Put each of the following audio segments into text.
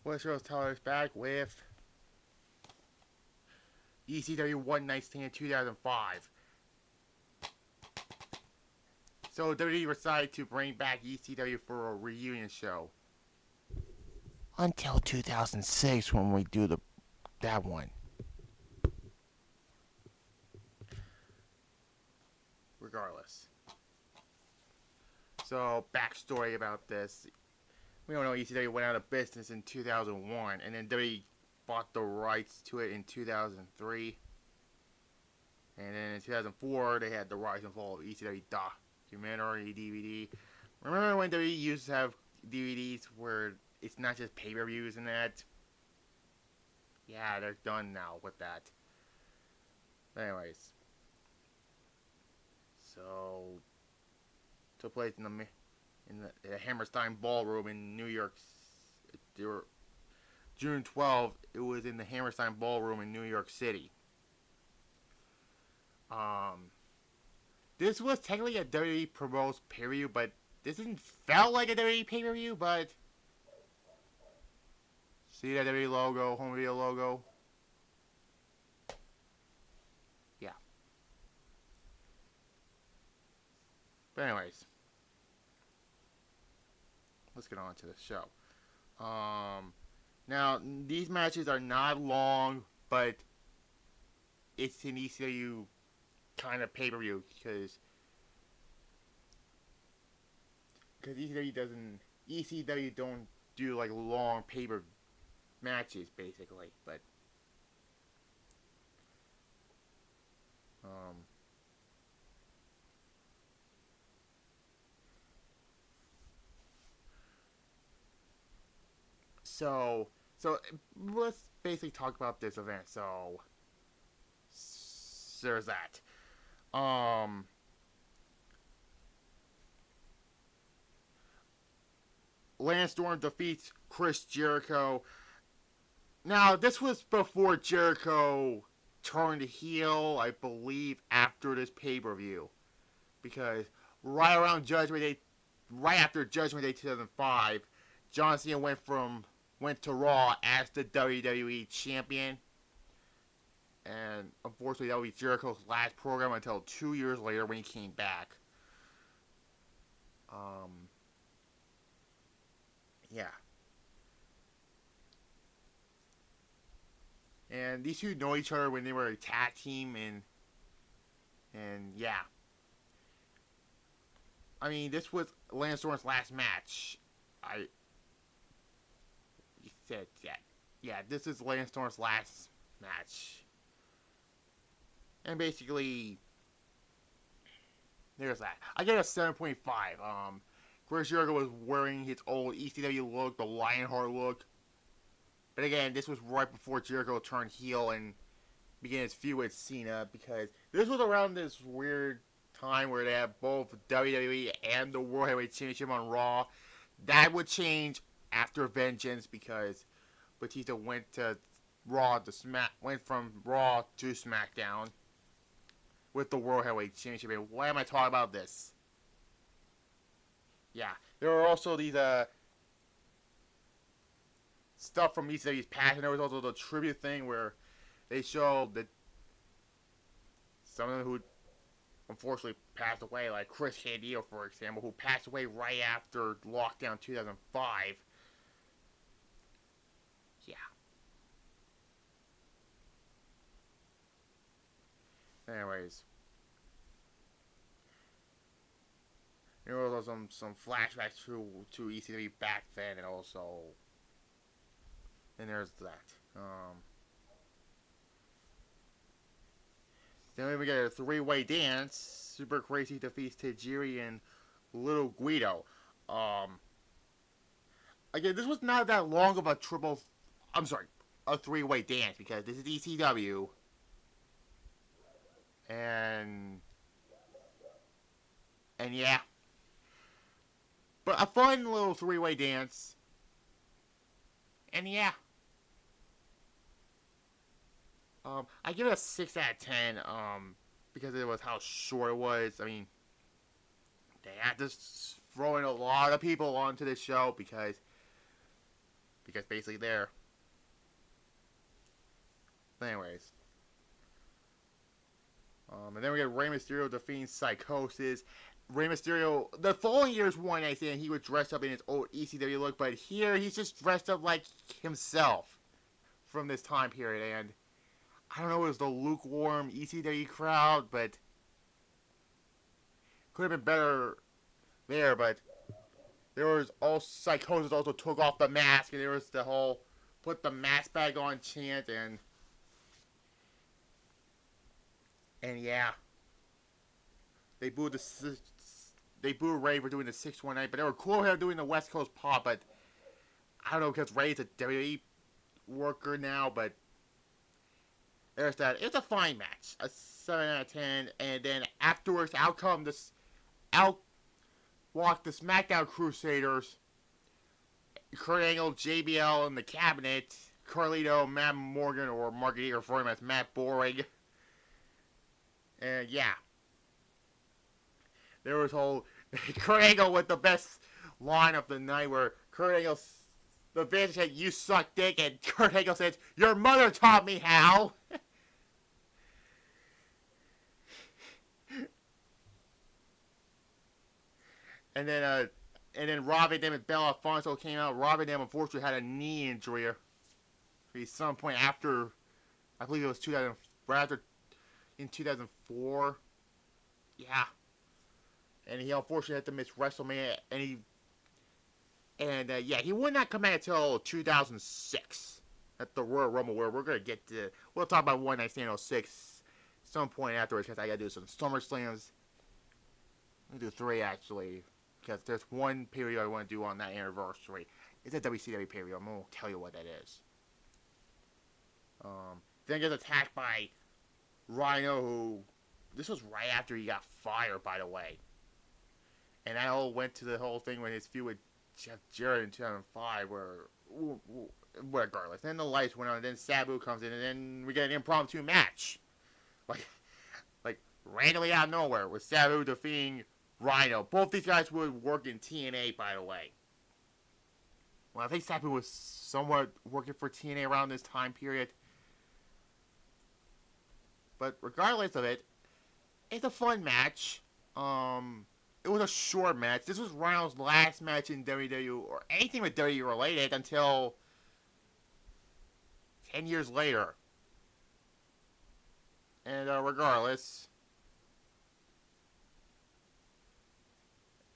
Westeros Tyler's back with ECW One Night Stand 2005. So WWE decided to bring back ECW for a reunion show. Until 2006 when we do that one. Regardless. So, backstory about this. We don't know, ECW went out of business in 2001, and then WWE bought the rights to it in 2003. And then in 2004, they had the Rise and Fall of ECW documentary DVD. Remember when WWE used to have DVDs where it's not just pay-per-views and that? Yeah, they're done now with that. But anyways. So, took place in the Hammerstein Ballroom in New York. June 12th, it was in the Hammerstein Ballroom in New York City. This was technically a WWE Promos pay-per-view, but this didn't felt like a WWE pay-per-view, but see that WWE logo, home video logo? Yeah. But anyways, let's get on to the show. Now, these matches are not long, but it's an ECW kind of pay-per-view because ECW don't do like long pay-per matches basically, but so let's basically talk about this event. So there's that. Lance Storm defeats Chris Jericho. Now, this was before Jericho turned heel, I believe, after this pay-per-view. Because right after Judgment Day 2005, John Cena went to Raw as the WWE Champion. And unfortunately, that would be Jericho's last program until 2 years later when he came back. Yeah. And these two know each other when they were a tag team, and yeah. I mean, this was Lance Storm's last match. You said that. Yeah, this is Lance Storm's last match. And basically, there's that. I get a 7.5. Chris Jericho was wearing his old ECW look, the Lionheart look. But again, this was right before Jericho turned heel and began his feud with Cena, because this was around this weird time where they had both WWE and the World Heavyweight Championship on Raw. That would change after Vengeance, because Batista went from Raw to SmackDown with the World Heavyweight Championship. And why am I talking about this? Yeah, there are also these stuff from ECW's past, and there was also the tribute thing where they showed that some of them who unfortunately passed away, like Chris Candido, for example, who passed away right after Lockdown 2005. Yeah. Anyways. There were also some flashbacks to ECW back then, and also, and there's that. Then we get a three-way dance. Super Crazy defeats Tajiri and Little Guido. Again, this was not that long of a a three-way dance, because this is ECW, and yeah. But a fun little three-way dance. And yeah. I give it a 6 out of 10, because it was how short it was. I mean, they had to throw in a lot of people onto this show, because because basically there. Anyways. And then we get Rey Mysterio defeating Psychosis. Rey Mysterio, the following year's one night stand, he was dressed up in his old ECW look, but here he's just dressed up like himself from this time period. And I don't know, it was the lukewarm ECW crowd, but could have been better there. But there was all Psychosis also took off the mask, and there was the whole put the mask back on chant, and yeah, they booed Ray for doing the 619, but they were cool with him doing the West Coast pop. But I don't know, because Ray's a WWE worker now, but there's that. It's a fine match, a 7 out of 10. And then afterwards, out walk the SmackDown Crusaders, Kurt Angle, JBL in the cabinet, Carlito, Matt Morgan, or Margarita for him as Matt Boring. And yeah, there was whole Kurt Angle with the best line of the night, where Kurt Angle, the band said, "You suck dick," and Kurt Angle says, "Your mother taught me how." And then Rob Van Dam and Bel Alfonso came out. Rob Van Dam unfortunately had a knee injury at some point after, I believe it was 2000, right after, in 2004. Yeah. And he unfortunately had to miss WrestleMania, and he would not come back until 2006 at the Royal Rumble, where we're gonna get to. We'll talk about One Night Stand 06 some point afterwards, because I gotta do some SummerSlams. I'm gonna do 3 actually, because there's one period I want to do on that anniversary. It's a WCW period. I'm gonna tell you what that is. Then gets attacked by Rhino, who, this was right after he got fired, by the way. And that all went to the whole thing with his feud with Jeff Jarrett in 2005, regardless. Then the lights went on, and then Sabu comes in, and then we get an impromptu match. Like randomly out of nowhere, with Sabu defeating Rhino. Both these guys would work in TNA, by the way. Well, I think Sabu was somewhat working for TNA around this time period. But regardless of it, it's a fun match. It was a short match. This was Rhino's last match in WWE, or anything with WWE related, until 10 years later. And regardless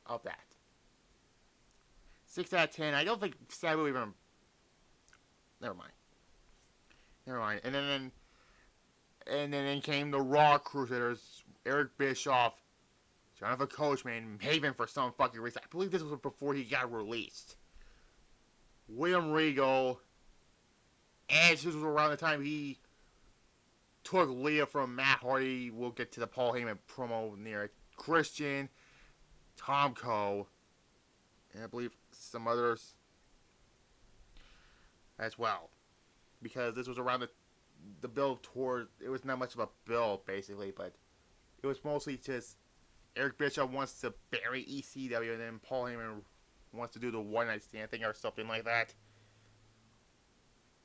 of that, 6 out of 10. I don't think Sabu even. Never mind. And then came the Raw Crusaders, Eric Bischoff, Jonathan Coachman, Haven for some fucking reason. I believe this was before he got released. William Regal. Edge, this was around the time he took Leah from Matt Hardy. We'll get to the Paul Heyman promo near it. Christian, Tom Cole, and I believe some others as well. Because this was around the build toward, it was not much of a build basically, but it was mostly just Eric Bischoff wants to bury ECW, and then Paul Heyman wants to do the one night stand thing or something like that.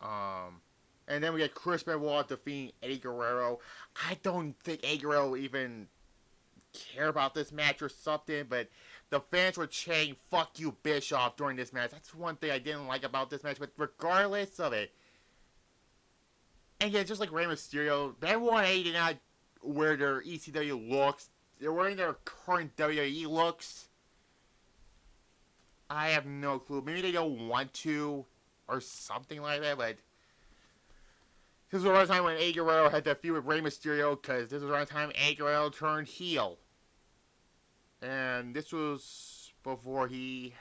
And then we get Chris Benoit defeating Eddie Guerrero. I don't think Eddie Guerrero even care about this match or something, but the fans were chanting "fuck you, Bischoff" during this match. That's one thing I didn't like about this match, but regardless of it, and yeah, just like Rey Mysterio, Benoit and Eddie did not wear their ECW looks. They're wearing their current WWE looks. I have no clue. Maybe they don't want to, or something like that, but this was around the time when Eddie Guerrero had that feud with Rey Mysterio, because this was around the time Eddie Guerrero turned heel. And this was before he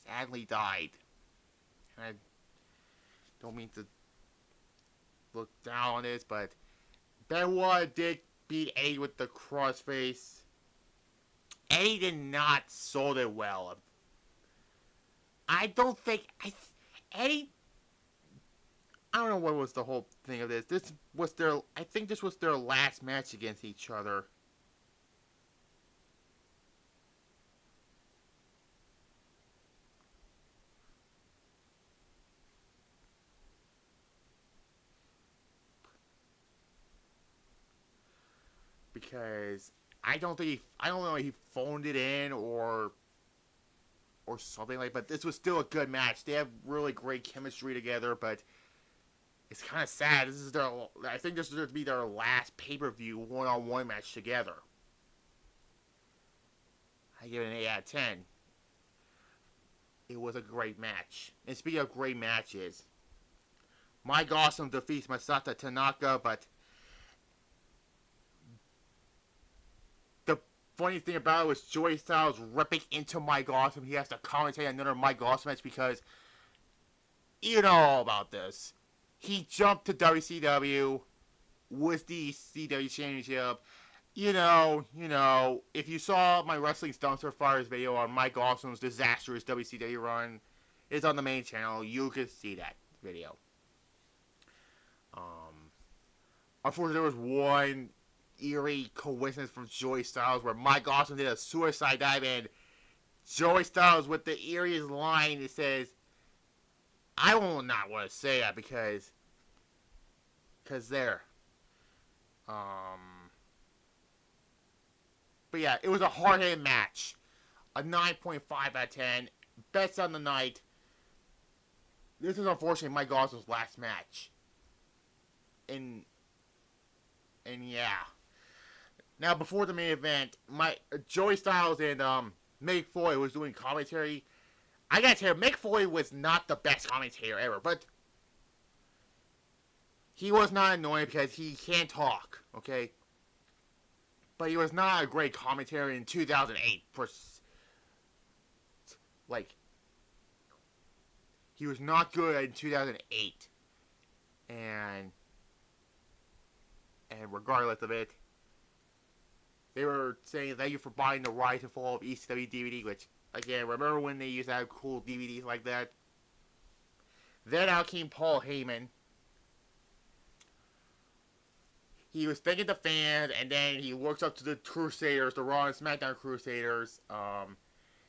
sadly died. And I don't mean to look down on this, but Benoit did beat Eddie with the crossface. Eddie did not sold it well. I don't think Eddie. I don't know what was the whole thing of this. I think this was their last match against each other. because I don't know if he phoned it in or something like. But this was still a good match. They have really great chemistry together, but it's kind of sad. I think this is going to be their last pay-per-view one-on-one match together. I give it an 8 out of 10. It was a great match. And speaking of great matches, Mike Awesome defeats Masato Tanaka, but the funny thing about it was Joey Styles ripping into Mike Awesome. He has to commentate another Mike Awesome match because you know all about this. He jumped to WCW with the CW Championship. You know, if you saw my Wrestling Dumpster Fires video on Mike Awesome's disastrous WCW run, it's on the main channel. You can see that video. Unfortunately, there was one eerie coincidence from Joey Styles where Mike Awesome did a suicide dive and Joey Styles with the eeriest line, it says, I will not want to say that because there. But yeah, it was a hard-hitting match. A 9.5 out of 10. Best on the night. This is unfortunately Mike Awesome's last match. And yeah. Now before the main event, Joey Styles and Mick Foley was doing commentary. I gotta tell you, Mick Foley was not the best commentator ever, but he was not annoying because he can't talk, okay? But he was not a great commentator in 2008. He was not good in 2008. And regardless of it, they were saying thank you for buying the Rise and Fall of ECW DVD, which, again, remember when they used to have cool DVDs like that? Then out came Paul Heyman. He was thanking the fans, and then he works up to the Crusaders, the Raw and SmackDown Crusaders.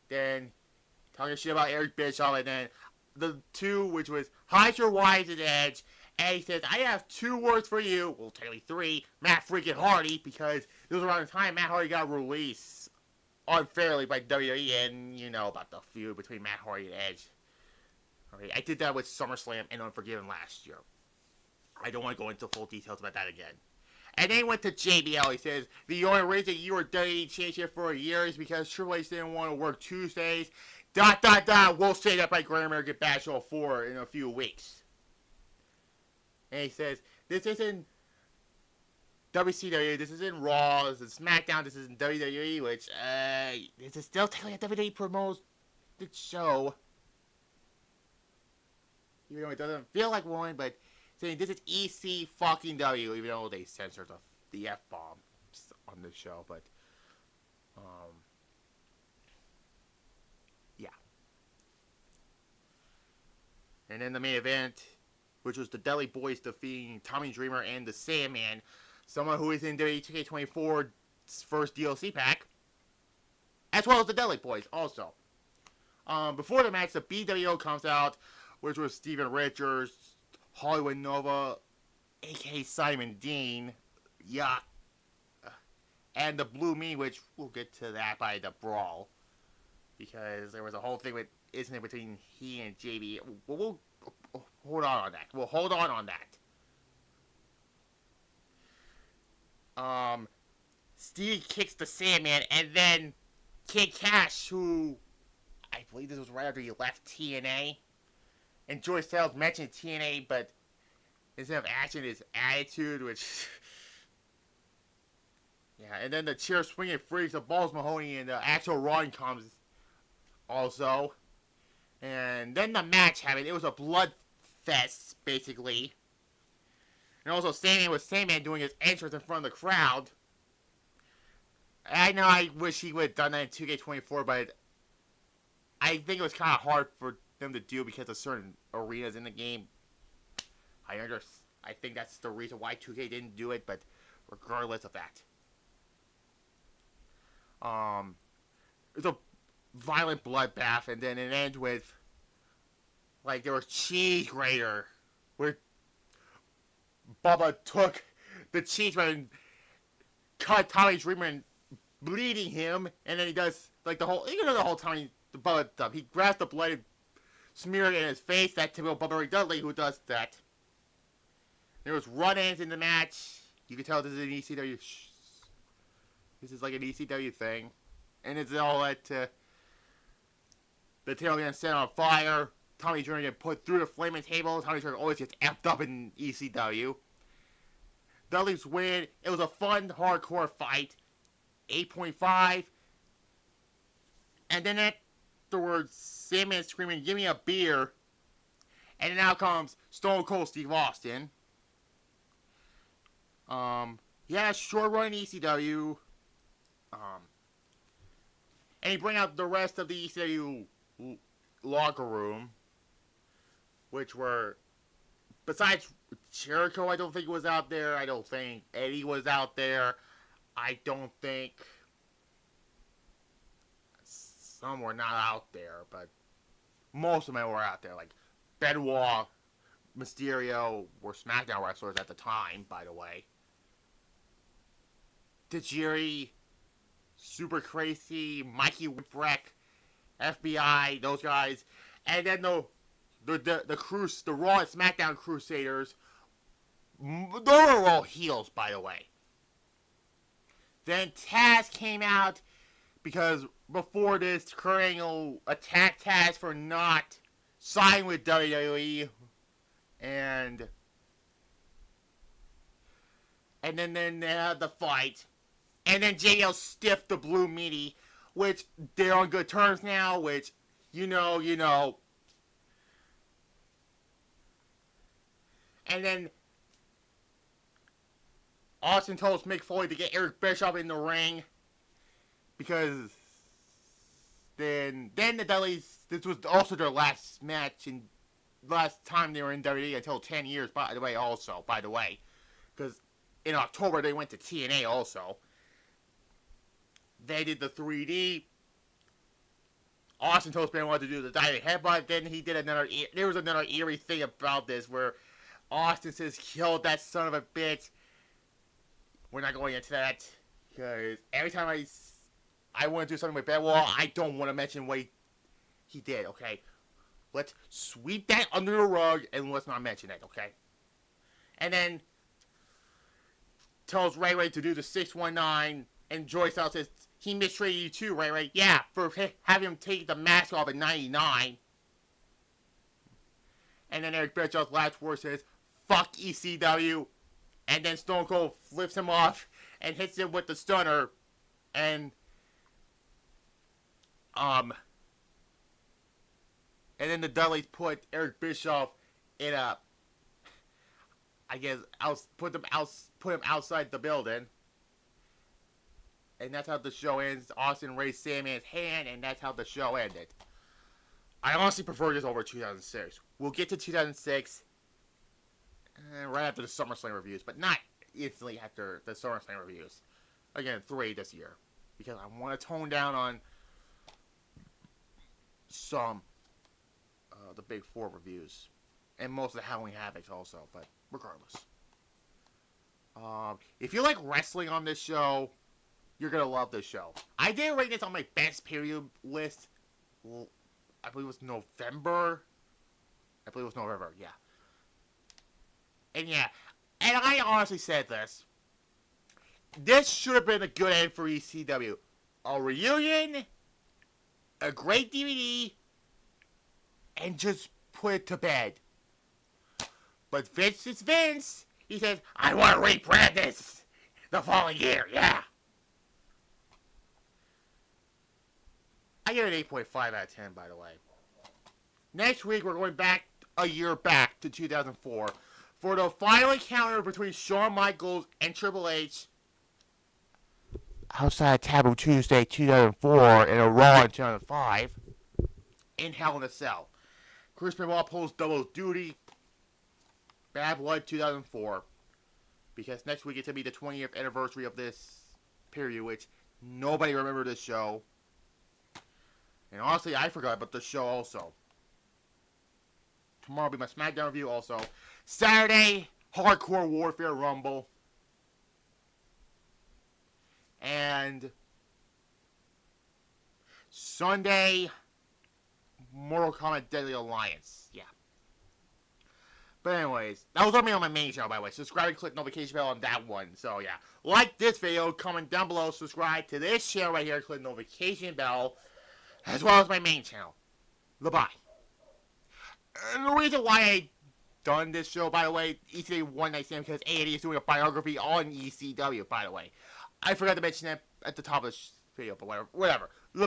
Then talking shit about Eric Bischoff, and then the two, which was hide your wives and Edge. And he says, I have 2 words for you. Well, technically 3. Matt freaking Hardy, because it was around the time Matt Hardy got released unfairly by WWE, and you know about the feud between Matt Hardy and Edge. Alright, I did that with SummerSlam and Unforgiven last year. I don't want to go into full details about that again. And then he went to JBL. He says, the only reason you were WWE Championship for a year is because Triple H didn't want to work Tuesdays. ... We'll say that by Great American Bash Show 4 in a few weeks. And he says, this isn't WCW, this isn't Raw, this is SmackDown, this isn't WWE, which, this is still technically a WWE promoted show. Even though it doesn't feel like one, but saying this is EC fucking W, even though they censored the F-bombs on this show, but, yeah. And then the main event, which was the Dudley Boys defeating Tommy Dreamer and the Sandman, someone who is in WWE 2K24's first DLC pack, as well as the Dudley Boys also. Before the match, the BWO comes out, which was Steven Richards, Hollywood Nova, a.k.a. Simon Dean, yeah, and the Blue Me, which we'll get to that by the Brawl, because there was a whole thing with, isn't it, between he and JB. We'll hold on that. We'll hold on that. Stevie kicks the Sandman, and then Kid Cash, who I believe this was right after he left TNA, and Joey Styles mentioned TNA, but instead of action, his attitude, which yeah, and then the chair swinging freaks of Balls Mahoney and the actual Ron comes also, and then the match happened. It was a blood fest, basically. And also Sandman doing his entrance in front of the crowd. I know I wish he would have done that in 2K24, but I think it was kind of hard for them to do because of certain arenas in the game. I think that's the reason why 2K didn't do it, but regardless of that. It's a violent bloodbath, and then it ends with, like, there was cheese grater, where Bubba took the cheese grater and cut Tommy Dreamer bleeding him, and then he does like the whole, the whole Tommy the blood stuff. He grabs the blood, smeared it in his face. That typical Bubba Ray Dudley who does that. There was run-ins in the match. You can tell this is an ECW. This is like an ECW thing, and it's all that the table getting set on fire. Tommy Dreamer getting put through the flaming table. Tommy Dreamer always gets effed up in ECW. Dudley's win. It was a fun, hardcore fight. 8.5. And then afterwards, Sandman screaming, "Give me a beer." And then out comes Stone Cold Steve Austin. Yeah, short run in ECW. And he bring out the rest of the ECW locker room, which were, besides Jericho, I don't think was out there. I don't think Eddie was out there. I don't think some were not out there, but most of them were out there. Like Benoit, Mysterio were SmackDown wrestlers at the time, by the way. Tajiri, Super Crazy, Mikey Whipwreck, FBI, those guys, and then the Raw and SmackDown Crusaders. They were all heels, by the way. Then Taz came out because before this, Kurt Angle attacked Taz for not signing with WWE, and then they had the fight, and then JBL stiffed the Blue Meanie, which they're on good terms now, which you know. And then Austin told Mick Foley to get Eric Bischoff in the ring, because then the Dudleys, this was also their last match and last time they were in WWE until 10 years, by the way, because in October they went to TNA also. They did the 3D. Austin told Span wanted to do the diving headbutt. Then he did there was another eerie thing about this where Austin says, "Kill that son of a bitch." We're not going into that, because every time I want to do something with Benoit, I don't want to mention what he did, okay? Let's sweep that under the rug and let's not mention it, okay? And then tells Ray Ray to do the 619, and Joy Styles says, "He mistreated you too, Ray Ray." Yeah, for having him take the mask off at 99. And then Eric Bischoff's last word says, "Fuck ECW." And then Stone Cold flips him off and hits him with the stunner. And then the Dudleys put Eric Bischoff in a, I guess, put him outside the building. And that's how the show ends. Austin raised Sandman's hand, and that's how the show ended. I honestly prefer this over 2006. We'll get to 2006 right after the SummerSlam reviews, but not instantly after the SummerSlam reviews. Again, 3 this year, because I want to tone down on some the Big 4 reviews, and most of the Halloween Havocs also, but regardless. If you like wrestling on this show, you're going to love this show. I did rate this on my best period list. I believe it was November. Yeah. And I honestly said this. This should have been a good end for ECW. A reunion, a great DVD, and just put it to bed. But Vince is Vince. He says, "I want to rebrand this the following year." Yeah. I give it an 8.5 out of 10, by the way. Next week, we're going a year back to 2004 for the final encounter between Shawn Michaels and Triple H outside Taboo Tuesday 2004 and a Raw in 2005 in Hell in a Cell. Chris Benoit pulls double duty. Bad Blood 2004. Because next week it's going to be the 20th anniversary of this period, which nobody remembered this show. And honestly, I forgot about the show also. Tomorrow will be my SmackDown review also. Saturday, Hardcore Warfare Rumble. And Sunday, Mortal Kombat Deadly Alliance. Yeah. But anyways, that was on my main channel, by the way. Subscribe and click notification bell on that one. So yeah, like this video, comment down below, subscribe to this channel right here, click notification bell, as well as my main channel. Bye-bye. And the reason why I done this show, by the way, ECW One Night Stand, because A&E is doing a biography on ECW, by the way. I forgot to mention that at the top of this video, but whatever. Bye-bye.